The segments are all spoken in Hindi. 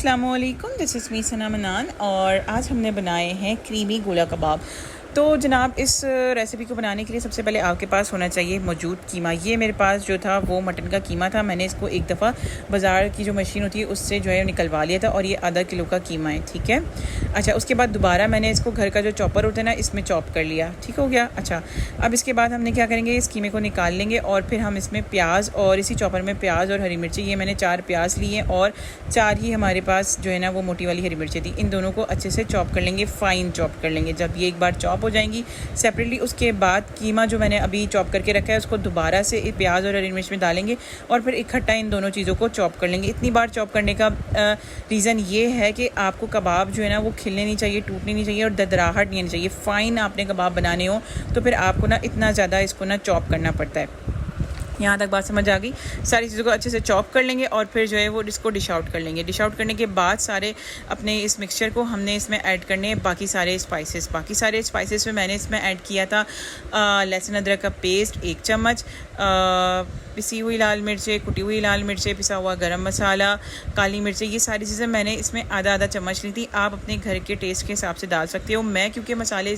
अस्सलामुअलैकुम, दिस इज़ मी सना मनान और आज हमने बनाए हैं क्रीमी गोला कबाब। तो जनाब, इस रेसिपी को बनाने के लिए सबसे पहले आपके पास होना चाहिए मौजूद कीमा। ये मेरे पास जो था वो मटन का कीमा था। मैंने इसको एक दफ़ा बाज़ार की जो मशीन होती है उससे जो है निकलवा लिया था और ये आधा किलो का कीमा है। ठीक है, अच्छा, उसके बाद दोबारा मैंने इसको घर का जो चॉपर होता है ना, इसमें चॉप कर लिया। ठीक हो गया। अच्छा, अब इसके बाद हमने क्या करेंगे, इस कीमे को निकाल लेंगे और फिर हम इसमें प्याज और इसी चॉपर में प्याज और हरी मिर्ची, ये मैंने 4 प्याज लिए और 4 ही हमारे पास जो है ना वो मोटी वाली हरी मिर्ची थी। इन दोनों को अच्छे से चॉप कर लेंगे, फ़ाइन चॉप कर लेंगे। जब ये एक बार चॉप हो जाएंगी सेपरेटली, उसके बाद कीमा जो मैंने अभी चॉप करके रखा है उसको दोबारा से प्याज और हरी मिर्च में डालेंगे और फिर इकट्ठा इन दोनों चीज़ों को चॉप कर लेंगे। इतनी बार चॉप करने का रीज़न ये है कि आपको कबाब जो है ना वो खिलने नहीं चाहिए, टूटने नहीं चाहिए और ददराहट नहीं आनी चाहिए। फ़ाइन आपने कबाब बनाने हो तो फिर आपको ना इतना ज़्यादा इसको ना चॉप करना पड़ता है। यहाँ तक बात समझ आ गई। सारी चीज़ों को अच्छे से चॉप कर लेंगे और फिर जो है वो इसको डिश आउट कर लेंगे। डिश आउट करने के बाद सारे अपने इस मिक्सचर को हमने इसमें ऐड करने हैं बाकी सारे स्पाइसेस में मैंने इसमें ऐड किया था लहसुन अदरक का पेस्ट 1 चम्मच, पिसी हुई लाल मिर्चें, कुटी हुई लाल मिर्चें, पिसा हुआ गरम मसाला, काली मिर्चें, ये सारी चीज़ें मैंने इसमें आधा चम्मच ली थी। आप अपने घर के टेस्ट के हिसाब से डाल सकते हो। मैं क्योंकि मसाले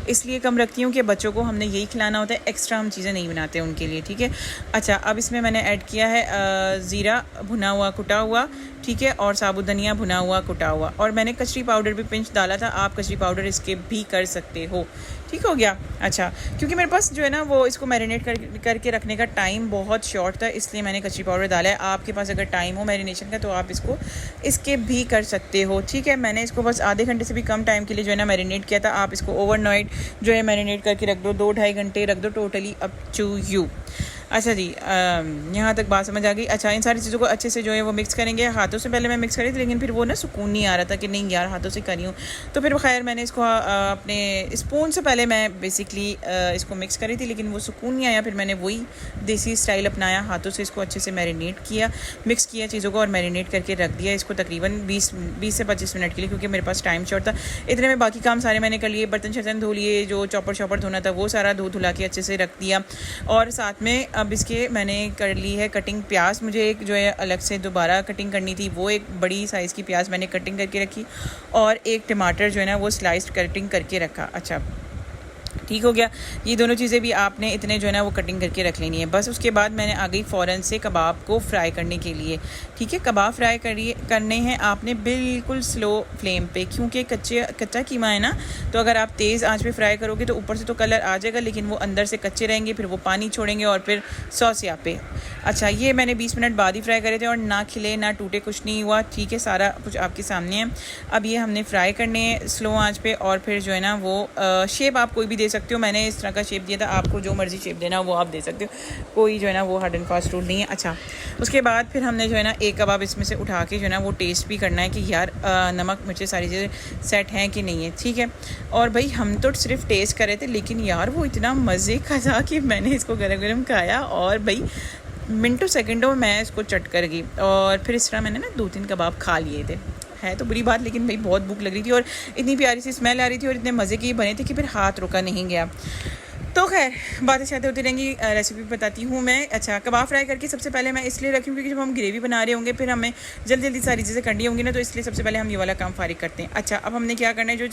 इसलिए कम रखती हूँ कि बच्चों को हमने यही खिलाना होता है, एक्स्ट्रा हम चीज़ें नहीं बनाते उनके लिए। ठीक है, अच्छा, अब इसमें मैंने ऐड किया है ज़ीरा भुना हुआ कुटा हुआ, ठीक है, और साबुत धनिया भुना हुआ कुटा हुआ, और मैंने कचरी पाउडर भी पिंच डाला था। आप कचरी पाउडर इसके भी कर सकते हो। ठीक हो गया। अच्छा, क्योंकि मेरे पास जो है ना वो इसको मैरिनेट करके रखने का टाइम बहुत शॉर्ट था, इसलिए मैंने कचरी पाउडर डाला है। आपके पास अगर टाइम हो मैरिनेशन का तो आप इसके भी कर सकते हो। ठीक है, मैंने इसको बस आधे घंटे से भी कम टाइम के लिए जो है ना मैरिनेट किया था। आप इसको ओवरनाइट जो है मैरिनेट करके रख दो, 2-2.5 घंटे रख दो, टोटली अप टू यू। अच्छा जी, यहाँ तक बात समझ आ गई। अच्छा, इन सारी चीज़ों को अच्छे से जो है वो मिक्स करेंगे। हाथों से पहले मैं मिक्स करी थी लेकिन फिर वो ना सुकून नहीं आ रहा था कि नहीं यार हाथों से करी हूँ, तो फिर खैर मैंने इसको अपने स्पून से पहले मैं बेसिकली इसको मिक्स करी थी लेकिन वो सुकून नहीं आया। फिर मैंने वही देसी स्टाइल अपनाया, हाथों से इसको अच्छे से मैरिनेट किया, मिक्स किया चीज़ों को और मैरिनेट करके रख दिया इसको तकरीबन 20 से 25 मिनट के लिए, क्योंकि मेरे पास टाइम शॉर्ट था। इतने में बाकी काम सारे मैंने कर लिए, बर्तन शर्तन धो लिए, जो चॉपर धोना था वो सारा धुला के अच्छे से रख दिया। और साथ में अब इसके मैंने कर ली है कटिंग प्याज। मुझे एक जो है अलग से दोबारा कटिंग करनी थी, वो एक बड़ी साइज़ की प्याज मैंने कटिंग करके रखी और एक टमाटर जो है ना वो स्लाइस्ड कटिंग करके रखा। अच्छा, ठीक हो गया। ये दोनों चीज़ें भी आपने इतने जो है ना वो कटिंग करके रख लेनी है। बस उसके बाद मैंने आ गई फ़ौरन से कबाब को फ्राई करने के लिए। ठीक है, कबाब फ्राई करने हैं आपने बिल्कुल स्लो फ्लेम पे, क्योंकि कच्चा कीमा है ना, तो अगर आप तेज़ आंच पे फ्राई करोगे तो ऊपर से तो कलर आ जाएगा लेकिन वो अंदर से कच्चे रहेंगे, फिर वो पानी छोड़ेंगे और फिर सॉस यहाँ पे। अच्छा, ये मैंने 20 मिनट बाद ही फ्राई करे थे और ना खिले ना टूटे, कुछ नहीं हुआ। ठीक है, सारा कुछ आपके सामने है। अब ये हमने फ्राई करने हैं स्लो आँच पे और फिर जो है ना वो शेप आप कोई भी दे सकते हो। मैंने इस तरह का शेप दिया था, आपको जो मर्जी शेप देना वो आप दे सकते हो, कोई जो है ना वो हार्ड एंड फास्ट रूल नहीं है। अच्छा, उसके बाद फिर हमने जो है ना एक कबाब इसमें से उठा के जो है ना वो टेस्ट भी करना है कि यार नमक मिर्ची सारी चीज़ें सेट हैं कि नहीं है। ठीक है, और भाई हम तो सिर्फ टेस्ट कर रहे थे लेकिन यार वो इतना मज़े का था कि मैंने इसको गरम गरम खाया और भाई मिनटों सेकंडों में मैं इसको चट कर गई और फिर इस तरह मैंने ना 2-3 कबाब खा लिए थे। है तो बुरी बात लेकिन भाई बहुत भूख लग रही थी और इतनी प्यारी सी स्मेल आ रही थी और इतने मज़े के बने थे कि फिर हाथ रुका नहीं गया। तो खैर बातें शायद होती रहेंगी, रेसिपी बताती हूँ मैं। अच्छा, कबाब फ्राई करके सबसे पहले मैं इसलिए रखी हूँ क्योंकि जब हम ग्रेवी बना रहे होंगे फिर हमें जल्दी सारी चीज़ें करनी होंगी ना, तो इसलिए सबसे पहले हम ये वाला काम फारिग करते हैं। अच्छा, अब हमने क्या करना है, जो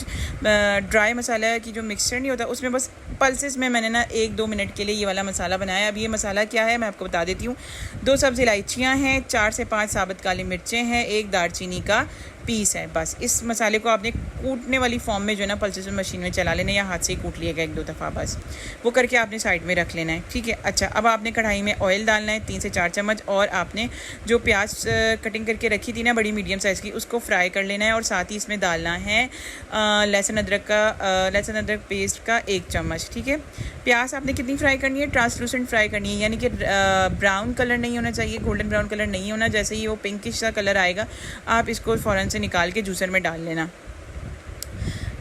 ड्राई मसाला की जो मिक्सचर नहीं होता उसमें बस पल्सेस में मैंने ना 1-2 मिनट के लिए ये वाला मसाला बनाया। अब ये मसाला क्या है मैं आपको बता देती हूँ। 2 सब्ज़ इलायचियाँ हैं, 4 से 5 साबुत काली मिर्चें हैं, 1 दालचीनी का पीस है। बस इस मसाले को आपने कूटने वाली फॉर्म में जो है ना पल्सेस मशीन में चला लेना या हाथ से ही कूट लिएगा 1-2 दफ़ा, बस वो करके आपने साइड में रख लेना है। ठीक है, अच्छा, अब आपने कढ़ाई में ऑयल डालना है 3 से 4 चम्मच और आपने जो प्याज कटिंग करके रखी थी ना बड़ी मीडियम साइज़ की, उसको फ्राई कर लेना है और साथ ही इसमें डालना है लहसुन अदरक पेस्ट का 1 चम्मच। ठीक है, प्याज आपने कितनी फ्राई करनी है, ट्रांसलूसेंट फ्राई करनी है, यानी कि ब्राउन कलर नहीं होना चाहिए, गोल्डन ब्राउन कलर नहीं होना। जैसे ही वो पिंकिश सा कलर आएगा आप इसको फ़ौरन से निकाल के जूसर में डाल लेना।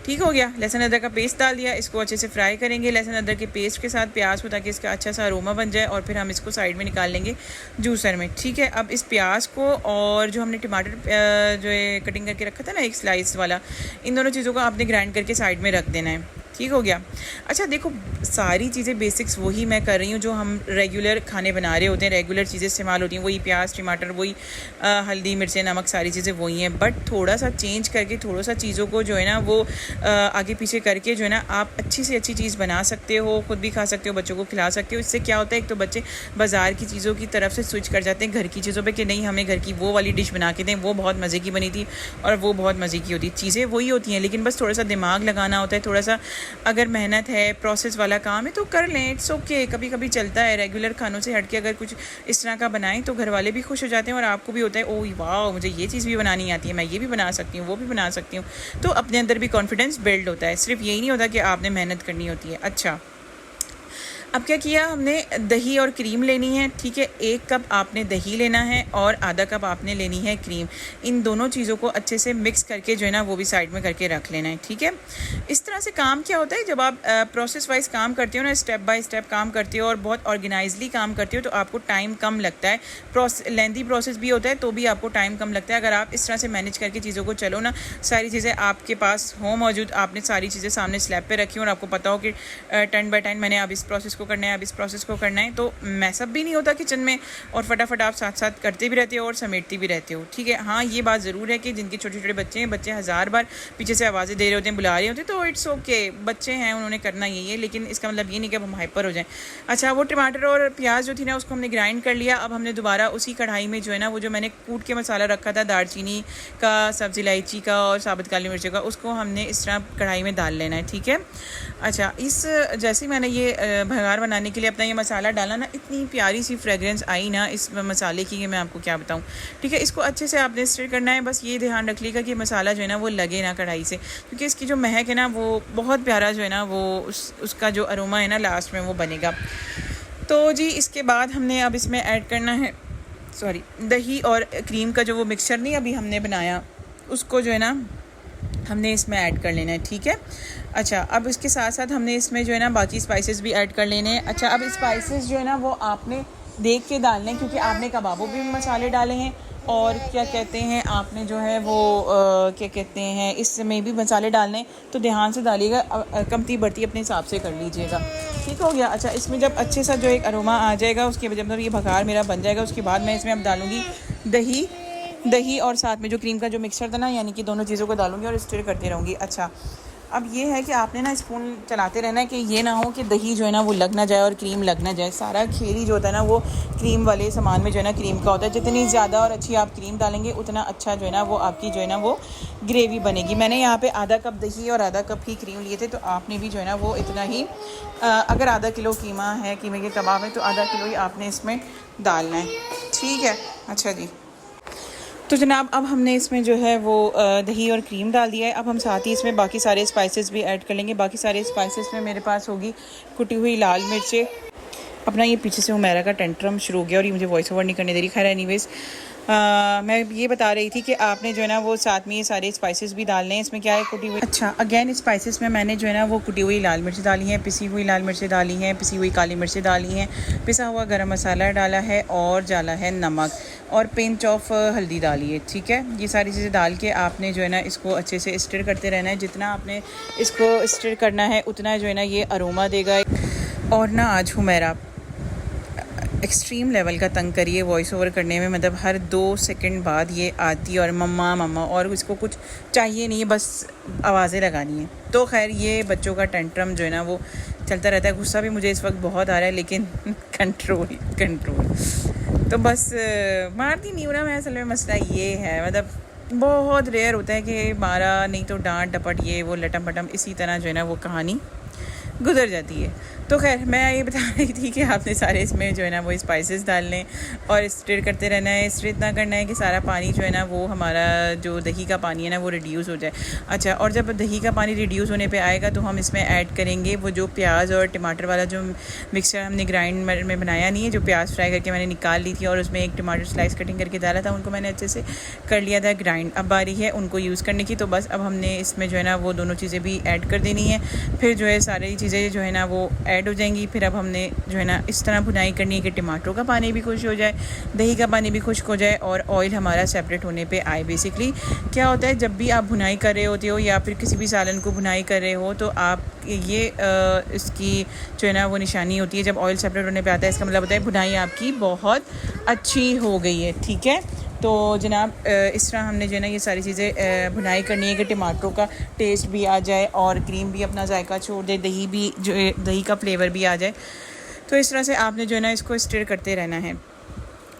ठीक हो गया, लहसुन अदरक का पेस्ट डाल दिया, इसको अच्छे से फ्राई करेंगे लहसुन अदरक के पेस्ट के साथ प्याज को, ताकि इसका अच्छा सा अरोमा बन जाए और फिर हम इसको साइड में निकाल लेंगे जूसर में। ठीक है, अब इस प्याज को और जो हमने टमाटर जो है कटिंग करके रखा था ना एक स्लाइस वाला, इन दोनों चीज़ों को आपने ग्राइंड करके साइड में रख देना है। ठीक हो गया। अच्छा देखो, सारी चीज़ें बेसिक्स वही मैं कर रही हूँ जो हम रेगुलर खाने बना रहे होते हैं, रेगुलर चीज़ें इस्तेमाल होती हैं, वही प्याज टमाटर, वही हल्दी मिर्चें नमक, सारी चीज़ें वही हैं। बट थोड़ा सा चेंज करके, थोड़ा सा चीज़ों को जो है ना वो आगे पीछे करके जो है ना आप अच्छी से अच्छी चीज़ बना सकते हो, खुद भी खा सकते हो, बच्चों को खिला सकते हो। इससे क्या होता है, एक तो बच्चे बाज़ार की चीज़ों की तरफ से स्विच कर जाते हैं घर की चीज़ों पर कि नहीं हमें घर की वो वाली डिश बना के दें, वो बहुत मज़े की बनी थी और वो बहुत मज़े की होती। चीज़ें वही होती हैं, लेकिन बस थोड़ा सा दिमाग लगाना होता है, थोड़ा सा अगर मेहनत है, प्रोसेस वाला काम है तो कर लें, इट्स ओके। कभी कभी चलता है, रेगुलर खानों से हट के अगर कुछ इस तरह का बनाएं तो घर वाले भी खुश हो जाते हैं और आपको भी होता है ओह वाह मुझे ये चीज़ भी बनानी आती है, मैं ये भी बना सकती हूँ, वो भी बना सकती हूँ। तो अपने अंदर भी कॉन्फिडेंस बिल्ड होता है। सिर्फ यही नहीं होता कि आपने मेहनत करनी होती है। अच्छा, अब क्या किया हमने, दही और क्रीम लेनी है, ठीक है। 1 कप आपने दही लेना है और आधा कप आपने लेनी है क्रीम। इन दोनों चीज़ों को अच्छे से मिक्स करके जो है ना वो भी साइड में करके रख लेना है, ठीक है। इस तरह से काम क्या होता है, जब आप प्रोसेस वाइज काम करते हो ना, स्टेप बाय स्टेप काम करते हो और बहुत ऑर्गेनाइजली काम करते हो तो आपको टाइम कम लगता है। लेंथी प्रोसेस भी होता है तो भी आपको टाइम कम लगता है। अगर आप इस तरह से मैनेज करके चीज़ों को चलो ना, सारी चीज़ें आपके पास हो मौजूद, आपने सारी चीज़ें सामने स्लैब पे रखी और आपको पता हो कि टर्न बाय टर्न मैंने अब इस प्रोसेस को करना है, अब इस प्रोसेस को करना है, तो मैसअप भी नहीं होता किचन में और फटाफट आप साथ साथ करते भी रहते हो और समेटती भी रहते हो, ठीक है। हाँ, ये बात ज़रूर है कि जिनके छोटे छोटे बच्चे हैं, बच्चे 1000 बार पीछे से आवाज़ें दे रहे होते हैं, बुला रहे होते हैं, तो इट्स ओके, बच्चे हैं, उन्होंने करना यही है, लेकिन इसका मतलब ये नहीं कि अब हम हाइपर हो जाएं। अच्छा, वो टमाटर और प्याज जो थी ना उसको हमने ग्राइंड कर लिया। अब हमने दोबारा उसी कढ़ाई में जो है ना वो जो मैंने कूट के मसाला रखा था, दालचीनी का, सब्ज़ इलायची का और साबुत काली मिर्च का, उसको हमने इस तरह कढ़ाई में डाल लेना है, ठीक है। अच्छा, इस जैसे मैंने ये भगार बनाने के लिए अपना ये मसाला डाला ना, इतनी प्यारी सी फ्रेगरेंस आई ना इस मसाले की कि मैं आपको क्या बताऊं, ठीक है। इसको अच्छे से आपने स्टर करना है। बस ये ध्यान रख लीजिएगा कि मसाला जो है ना वो लगे ना कढ़ाई से, क्योंकि इसकी जो महक है ना वो बहुत प्यारा जो है ना वो उसका जो अरोमा है ना लास्ट में वो बनेगा। तो जी इसके बाद हमने अब इसमें ऐड करना है दही और क्रीम का जो वो मिक्सचर नहीं अभी हमने बनाया, उसको जो है ना हमने इसमें ऐड कर लेना है, ठीक है। अच्छा, अब इसके साथ साथ हमने इसमें जो है ना बाकी स्पाइसेस भी ऐड कर लेने हैं। अच्छा, अब स्पाइसेस जो है ना वो आपने देख के डालने हैं, क्योंकि आपने कबाबों भी मसाले डाले हैं और क्या कहते हैं आपने जो है वो क्या कहते हैं इसमें भी मसाले डालने हैं, तो ध्यान से डालिएगा, कमती बढ़ती अपने हिसाब से कर लीजिएगा, ठीक हो गया। अच्छा, इसमें जब अच्छे सा जो एक अरोमा आ जाएगा, उसके बाद जब ये भगार मेरा बन जाएगा, उसके बाद मैं इसमें अब डालूँगी दही और साथ में जो क्रीम का जो मिक्सचर था ना, यानी कि दोनों चीज़ों को डालूंगी और स्टिर करती रहूँगी। अच्छा, अब ये है कि आपने ना स्पून चलाते रहना है कि ये ना हो कि दही जो है ना वो लग ना जाए और क्रीम लग ना जाए। सारा खेल ही जो होता है ना वो क्रीम वाले सामान में जो है ना क्रीम का होता है। जितनी ज़्यादा और अच्छी आप क्रीम डालेंगे उतना अच्छा जो है ना वो आपकी जो है ना वो ग्रेवी बनेगी। मैंने यहाँ पे आधा कप दही और आधा कप ही क्रीम लिए थे, तो आपने भी जो है ना वो इतना ही अगर आधा किलो कीमा है, कीमे के कबाब है, तो आधा किलो ही आपने इसमें डालना है, ठीक है। अच्छा जी, तो जनाब अब हमने इसमें जो है वो दही और क्रीम डाल दिया है। अब हम साथ ही इसमें बाकी सारे स्पाइसेस भी ऐड कर लेंगे। बाकी सारे स्पाइसेस में मेरे पास होगी कुटी हुई लाल मिर्चें। अपना ये पीछे से हुमैरा का टेंट्रम शुरू हो गया और ये मुझे वॉइस ओवर नहीं करने दे रही। खैर एनीवेज, मैं ये बता रही थी कि आपने जो है ना वो साथ में ये सारे स्पाइसेस भी डालने हैं। इसमें क्या है, कुटी हुई, अच्छा अगेन स्पाइसेस में मैंने जो है ना वो कुटी हुई लाल मिर्च डाली हैं, पिसी हुई लाल मिर्चें डाली हैं, पिसी हुई काली मिर्चें डाली हैं, पिसा हुआ गरम मसाला डाला है और डाला है नमक और पिंच ऑफ हल्दी डाली है, ठीक है। ये सारी चीज़ें डाल के आपने जो है ना इसको अच्छे से स्टिर करते रहना है। जितना आपने इसको स्टिर करना है उतना जो है ना ये अरोमा देगा। और ना आज हुमैरा एक्सट्रीम लेवल का तंग करिए वॉइस ओवर करने में, मतलब हर 2 सेकंड बाद ये आती और मम्मा मम्मा, और इसको कुछ चाहिए नहीं है, बस आवाज़ें लगानी है। तो खैर ये बच्चों का टेंट्रम जो है ना वो चलता रहता है। गुस्सा भी मुझे इस वक्त बहुत आ रहा है, लेकिन कंट्रोल तो बस मारती नहीं हूँ ना मैं। असल में मसला ये है, मतलब बहुत रेयर होता है कि मारा नहीं तो डांट डपट ये वो लटम पटम, इसी तरह जो है ना वो कहानी गुजर जाती है। तो खैर मैं ये बता रही थी कि आपने सारे इसमें जो है ना वो स्पाइसेस डालने और स्टिर करते रहना है। स्टिर इतना करना है कि सारा पानी जो है ना वो हमारा जो दही का पानी है ना वो रिड्यूस हो जाए। अच्छा, और जब दही का पानी रिड्यूस होने पे आएगा तो हम इसमें ऐड करेंगे वो जो प्याज और टमाटर वाला जो मिक्सचर हमने ग्राइंड में बनाया नहीं है, जो प्याज फ्राई करके मैंने निकाल ली थी और उसमें एक टमाटर स्लाइस कटिंग करके डाला था, उनको मैंने अच्छे से कर लिया था ग्राइंड। अब बारी है उनको यूज़ करने की, तो बस अब हमने इसमें जो है ना वो दोनों चीज़ें भी ऐड कर देनी है। फिर जो है सारी चीज़ें जो है ना वो ऐड हो जाएंगी। फिर अब हमने जो है ना इस तरह भुनाई करनी है कि टमाटरों का पानी भी खुश हो जाए, दही का पानी भी खुश्क हो जाए और ऑयल हमारा सेपरेट होने पे आए। बेसिकली क्या होता है, जब भी आप भुनाई कर रहे होते हो या फिर किसी भी सालन को भुनाई कर रहे हो तो आप ये इसकी जो है ना वो निशानी होती है जब ऑयल सेपरेट होने पे आता है, इसका मतलब होता है भुनाई आपकी बहुत अच्छी हो गई है। ठीक है, तो जनाब इस तरह हमने जो है ना ये सारी चीज़ें भुनाई करनी है कि टमाटरों का टेस्ट भी आ जाए और क्रीम भी अपना जायका छोड़ दे, दही भी जो दही का फ्लेवर भी आ जाए। तो इस तरह से आपने जो है ना इसको स्टिर करते रहना है।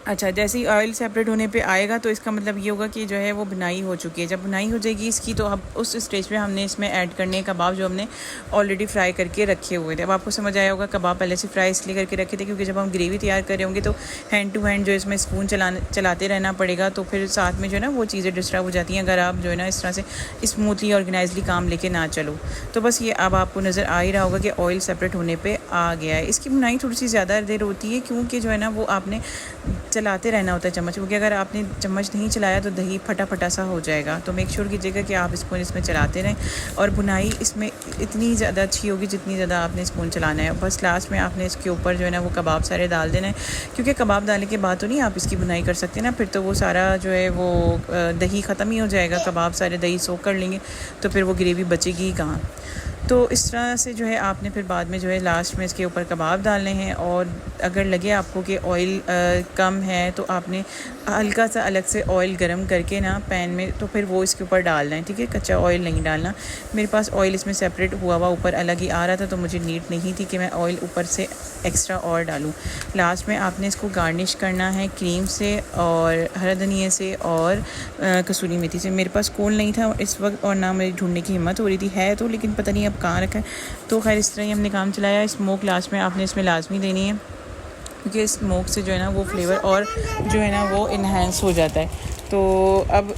अच्छा, जैसे ही ऑयल सेपरेट होने पे आएगा तो इसका मतलब ये होगा कि जो है वो भुनाई हो चुकी है। जब भुनाई हो जाएगी इसकी तो अब उस स्टेज पे हमने इसमें ऐड करने कबाब जो हमने ऑलरेडी फ्राई करके रखे हुए थे। अब आपको समझ आया होगा कबाब पहले से फ्राई इसलिए करके रखे थे क्योंकि जब हम ग्रेवी तैयार कर रहे होंगे तो हैंड टू हैंड जो इसमें स्पून चलाते रहना पड़ेगा, तो फिर साथ में जो है ना वो चीज़ें डिस्टर्ब हो जाती हैं अगर आप जो है ना इस तरह से स्मूथली ऑर्गेनाइजली काम लेके ना चलो। तो बस ये अब आपको नज़र आ ही रहा होगा कि ऑयल सेपरेट होने पर आ गया है। इसकी भुनाई थोड़ी सी ज़्यादा देर होती है क्योंकि जो है ना वो आपने चलाते रहना होता है चम्मच, क्योंकि अगर आपने चम्मच नहीं चलाया तो दही फटा सा हो जाएगा। तो मेक श्योर कीजिएगा कि आप स्पून इसमें चलाते रहें और भुनाई इसमें इतनी ज़्यादा अच्छी होगी जितनी ज़्यादा आपने स्पून चलाना है। बस लास्ट में आपने इसके ऊपर जो है ना वो कबाब सारे डाल देना है, क्योंकि कबाब डालने के बाद तो नहीं आप इसकी भुनाई कर सकते ना, फिर तो वो सारा जो है वो दही ख़त्म ही हो जाएगा, कबाब सारे दही सोख कर लेंगे तो फिर वो ग्रेवी बचेगी ही कहाँ। तो इस तरह से जो है आपने फिर बाद में जो है लास्ट में इसके ऊपर कबाब डालने हैं और अगर लगे आपको कि ऑयल कम है तो आपने हल्का सा अलग से ऑयल गरम करके ना पैन में तो फिर वो इसके ऊपर डालना है। ठीक है, कच्चा ऑयल नहीं डालना। मेरे पास ऑयल इसमें सेपरेट हुआ ऊपर अलग ही आ रहा था तो मुझे नीड नहीं थी कि मैं ऑयल ऊपर से एक्स्ट्रा और डालूँ। लास्ट में आपने इसको गार्निश करना है क्रीम से और हरा धनिया से और कसूरी मेथी से। मेरे पास कोल नहीं था इस वक्त और ना मेरी ढूंढने की हिम्मत हो रही थी, है तो लेकिन पता नहीं अब कहाँ रखा है। तो खैर इस तरह ही हमने काम चलाया। स्मोक लास्ट में आपने इसमें लाजमी देनी है क्योंकि स्मोक से जो है ना वो फ्लेवर और जो है ना वो इन्हेंस हो जाता है। तो अब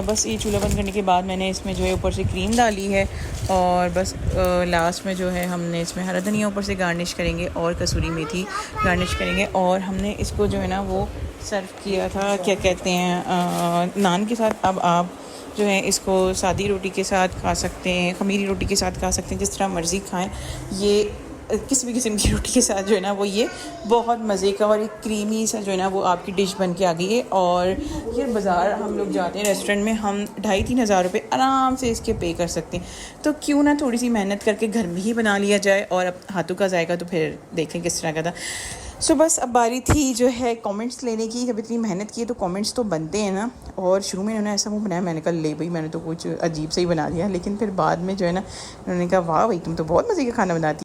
बस ये चूल्हा बंद करने के बाद मैंने इसमें जो है ऊपर से क्रीम डाली है और बस लास्ट में जो है हमने इसमें हरा धनिया ऊपर से गार्निश करेंगे और कसूरी मेथी गार्निश करेंगे। और हमने इसको जो है ना वो सर्व किया था क्या कहते हैं नान के साथ। अब आप जो है इसको सादी रोटी के साथ खा सकते हैं, खमीरी रोटी के साथ खा सकते हैं, जिस तरह मर्ज़ी खाएं। ये किसी भी किस्म की रोटी के साथ जो है ना वो ये बहुत मज़े का और एक क्रीमी सा जो है ना वो आपकी डिश बन के आ गई है। और ये बाज़ार हम लोग जाते हैं रेस्टोरेंट में, हम 2,500-3 हज़ार रुपये आराम से इसके पे कर सकते हैं। तो क्यों ना थोड़ी सी मेहनत करके घर में ही बना लिया जाए और अब हाथों का जायका तो फिर देखें किस तरह का था। सो बस अब बारी थी जो है कमेंट्स लेने की। जब इतनी मेहनत की है तो कमेंट्स तो बनते हैं ना। और शुरू में इन्होंने ऐसा मुँह बनाया, मैंने कहा ले भाई मैंने तो कुछ अजीब से ही बना लिया, लेकिन फिर बाद में जो है ना उन्होंने कहा वाह भाई तुम तो बहुत मज़े का खाना बनाती